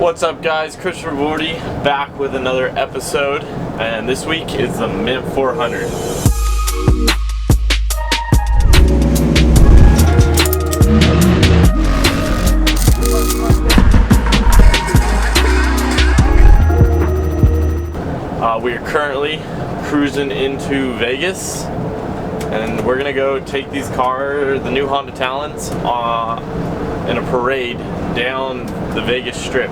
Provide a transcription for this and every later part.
What's up, guys? Chris Polvoorde back with another episode, and this week is the Mint 400. We are currently cruising into Vegas, and we're gonna go take these cars, the new Honda Talons, in a parade down the Vegas Strip.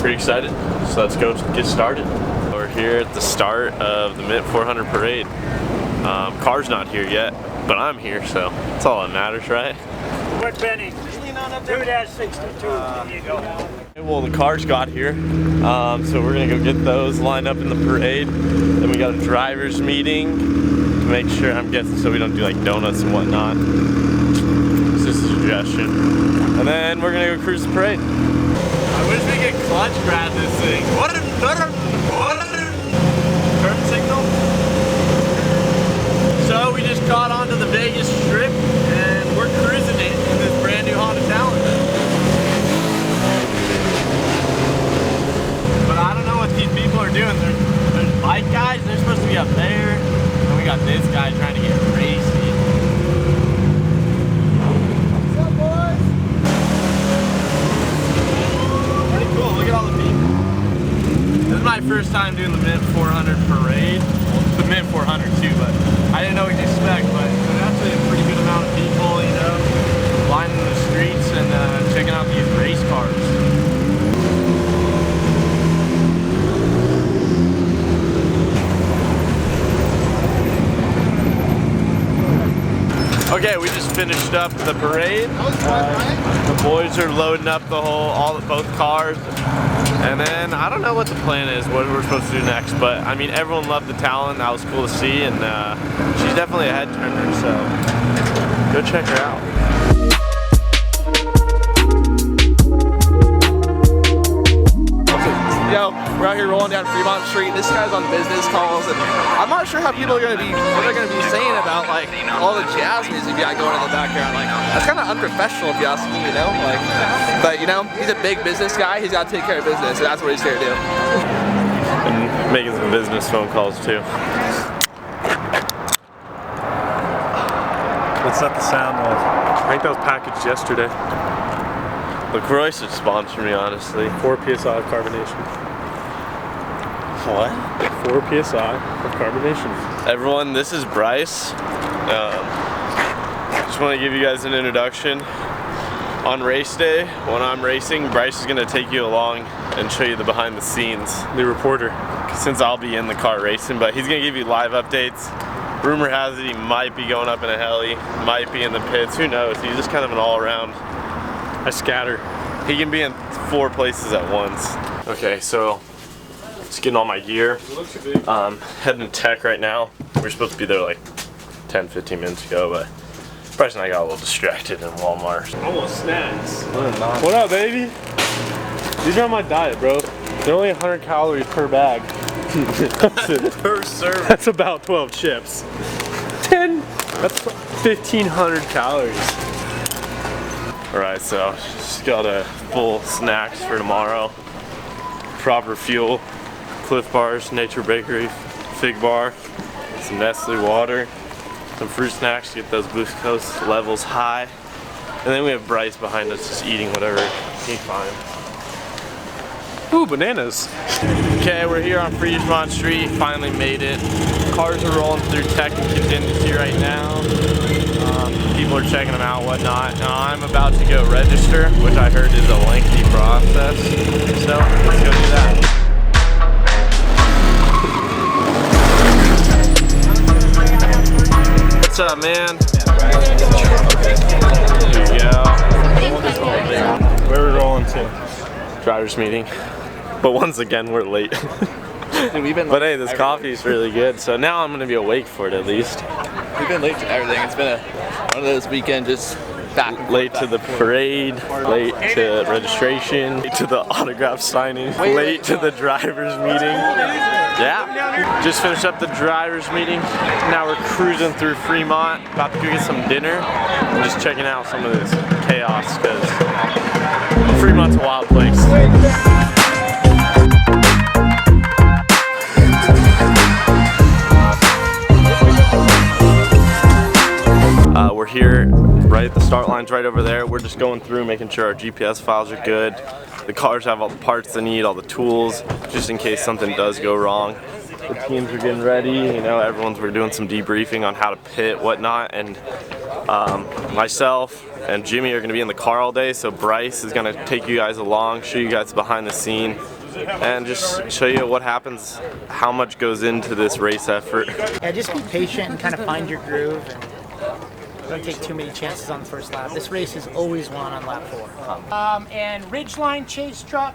Pretty excited, so let's go get started. We're here at the start of the Mint 400 parade. Car's not here yet, but I'm here, so that's all that matters, right? What Benny? Do that 62. There you go. Well, the cars got here, so we're gonna go get those lined up in the parade. Then we got a driver's meeting to make sure, I'm guessing, so we don't do like donuts and whatnot. It's just a suggestion. And then we're gonna go cruise the parade. I wish we could clutch grab this thing. Turn signal. So we just got onto the Vegas Strip and we're cruising it in this brand new Honda Talon. But I don't know what these people are doing. There's bike guys, they're supposed to be up there. And we got this guy trying to get racy. What's up, boys? Pretty cool, look at all the people. This is my first time doing the Mint 400 parade. Well, the Mint 400 too, but I didn't know what to expect, but there's actually a pretty good amount of people, you know, lining the streets and checking out these race cars. Okay, we just finished up the parade. The boys are loading up both cars. And then, I don't know what the plan is, what we're supposed to do next, but I mean, everyone loved the Talon. That was cool to see, and she's definitely a head turner, so go check her out. Yo, we're out here rolling down Fremont Street. This guy's on business calls, and I'm not sure how people are gonna be, what they're gonna be saying about like all the jazz music you got going in the background. Like, that's kind of unprofessional if you ask me, you know. Like, but you know, he's a big business guy. He's got to take care of business, and that's what he's here to do. And making some business phone calls too. What's that the sound of? I think that was packaged yesterday. LaCroix should sponsor me, honestly. 4 PSI of carbonation. What? 4 PSI of carbonation. Everyone, this is Bryce. Just want to give you guys an introduction. On race day, when I'm racing, Bryce is going to take you along and show you the behind the scenes. The reporter. Since I'll be in the car racing, but he's going to give you live updates. Rumor has it he might be going up in a heli, might be in the pits, who knows. He's just kind of an all-around. I scatter. He can be in 4 places at once. Okay, so just getting all my gear. Heading to tech right now. We're supposed to be there like 10-15 minutes ago, but Bryce and I got a little distracted in Walmart. Almost snacks. What up, baby? These are on my diet, bro. They're only 100 calories per bag. Per serving. That's about 12 chips. 10. That's 1,500 calories. Alright, so just got a full snacks for tomorrow. Proper fuel, Cliff Bars, Nature Bakery, Fig Bar, some Nestle water, some fruit snacks to get those glucose levels high. And then we have Bryce behind us just eating whatever he finds. Ooh, bananas. Okay, we're here on Fremont Street, finally made it. Cars are rolling through tech and contingency right now. People are checking them out, whatnot. Now I'm about to go register, which I heard is a lengthy process. So let's go do that. What's up, man? There you go. Where are we rolling to? Driver's meeting. But once again, we're late. Dude, but hey, this coffee is really good, so now I'm gonna be awake for it at least. We've been late to everything. It's been one of those weekends just back and late forth, to the parade, late to registration, late to the autograph signing, late to the driver's meeting. Yeah, just finished up the driver's meeting. Now we're cruising through Fremont, about to go get some dinner. I'm just checking out some of this chaos because Fremont's a wild place. line's right over there. We're just going through, making sure our GPS files are good. The cars have all the parts they need, all the tools, just in case something does go wrong. The teams are getting ready, you know, we're doing some debriefing on how to pit, whatnot, and myself and Jimmy are gonna be in the car all day, so Bryce is gonna take you guys along, show you guys behind the scene, and just show you what happens, how much goes into this race effort. Yeah, just be patient and kind of find your groove, and don't take too many chances on the first lap. This race is always won on lap 4. And Ridgeline Chase truck.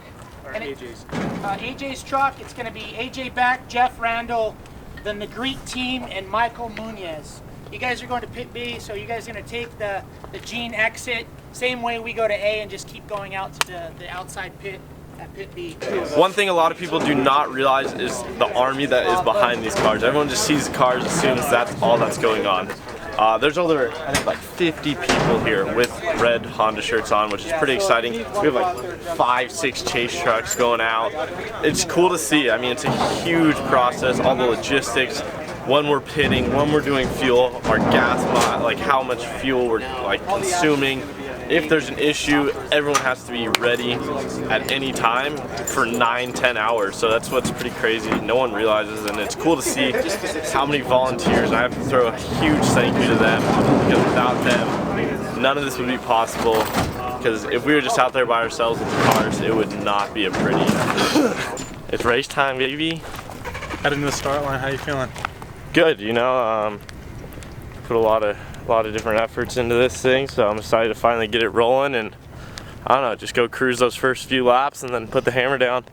And AJ's truck. It's going to be AJ Beck, Jeff Randall, the Negrete team, and Michael Munoz. You guys are going to pit B, so you guys are going to take the Gene exit, same way we go to A, and just keep going out to the outside pit at pit B. One thing a lot of people do not realize is the army that is behind these cars. Everyone just sees the cars, assumes that's all that's going on. There's over, I think, like 50 people here with red Honda shirts on, which is pretty exciting. We have like 5-6 chase trucks going out. It's cool to see. I mean, it's a huge process, all the logistics. When we're pitting, when we're doing fuel, our gas, like how much fuel we're like consuming. If there's an issue, everyone has to be ready at any time for 9-10 hours. So that's what's pretty crazy. No one realizes, and it's cool to see how many volunteers. I have to throw a huge thank you to them, because without them, none of this would be possible. Because if we were just out there by ourselves with the cars, it would not be a pretty effort. It's race time, baby. Heading to the start line, how you feeling? Good, you know, put a lot of different efforts into this thing, so I'm excited to finally get it rolling, and I don't know, just go cruise those first few laps and then put the hammer down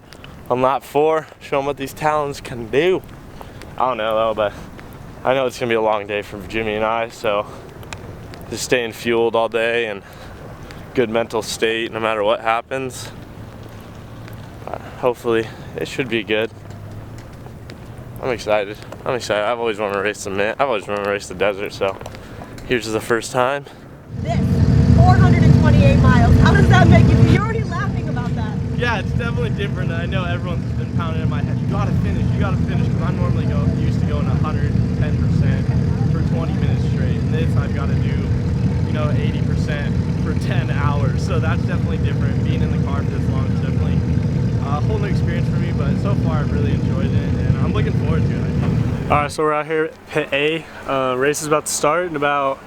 on lap 4, show them what these Talons can do. I don't know though, but I know it's gonna be a long day for Jimmy and I, so just staying fueled all day and good mental state no matter what happens. Hopefully it should be good. I'm excited. I've always wanted to race the Mint. I've always wanted to race the desert, so here's the first time. This, 428 miles. How does that make you feel? You're already laughing about that. Yeah, it's definitely different. I know everyone's been pounding in my head. You gotta finish, because I normally used to going 110% for 20 minutes straight. And this I've got to do, you know, 80% for 10 hours. So that's definitely different. Being in the car for this long is definitely a whole new experience for me, but so far I've really enjoyed it, and I'm looking forward to it. All right, so we're out here at pit A. Race is about to start in about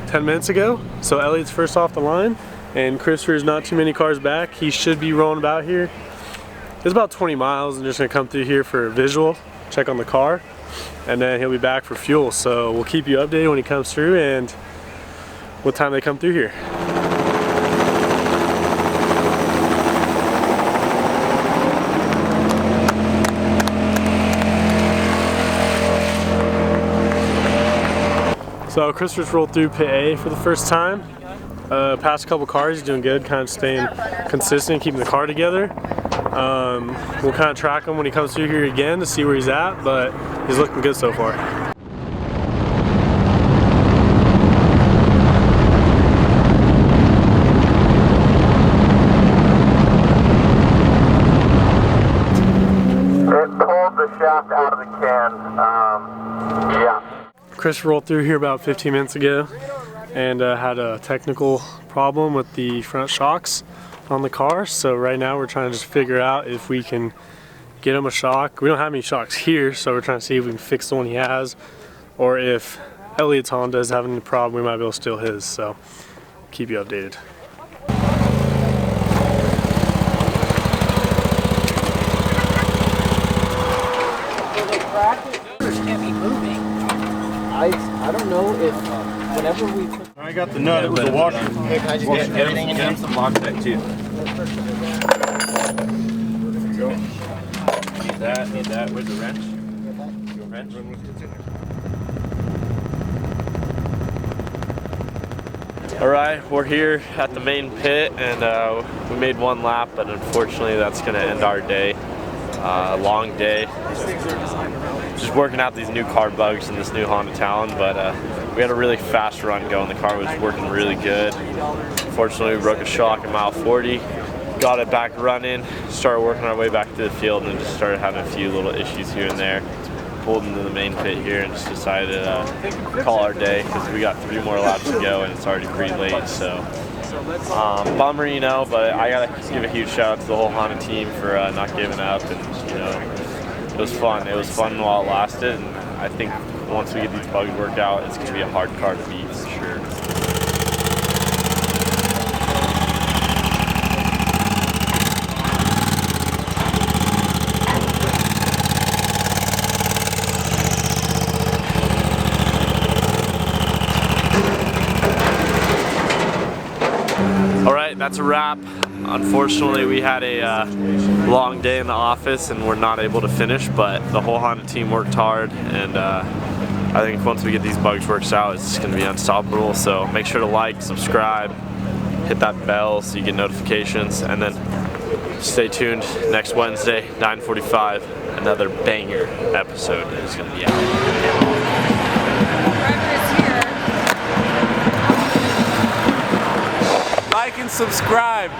10 minutes ago. So Elliot's first off the line, and Christopher's not too many cars back. He should be rolling about here. It's about 20 miles, and just gonna come through here for a visual, check on the car, and then he'll be back for fuel. So we'll keep you updated when he comes through and what time they come through here. So Christopher's rolled through pit A for the first time. Past a couple cars, he's doing good, kind of staying consistent, keeping the car together. We'll kind of track him when he comes through here again to see where he's at, but he's looking good so far. It pulled the shaft out of the can. Yeah. Chris rolled through here about 15 minutes ago and had a technical problem with the front shocks on the car. So right now we're trying to just figure out if we can get him a shock. We don't have any shocks here, so we're trying to see if we can fix the one he has, or if Elliot's Honda is having a problem, we might be able to steal his. So keep you updated. Can't be moving. I don't know if whenever we put... I got the nut, it was a washer. Hey, can I just get everything in here? Some Logitech too. Need that. Where's the wrench? Alright, we're here at the main pit, and we made one lap, but unfortunately that's going to end our day. Long day. Just working out these new car bugs in this new Honda Talon, but we had a really fast run going. The car was working really good. Unfortunately, we broke a shock at mile 40. Got it back running, started working our way back to the field, and just started having a few little issues here and there. pulled into the main pit here and just decided to call our day because we got 3 more laps to go and it's already pretty late. So bummer, you know, but I gotta give a huge shout out to the whole Honda team for not giving up, and you know, it was fun. It was fun while it lasted, and I think once we get these bugs worked out, it's gonna be a hard car to beat for sure. Alright, that's a wrap. Unfortunately, we had a long day in the office and we're not able to finish, but the whole Honda team worked hard, and I think once we get these bugs worked out, it's going to be unstoppable. So make sure to like, subscribe, hit that bell so you get notifications, and then stay tuned next Wednesday, 9:45. Another banger episode is going to be out. Like and subscribe.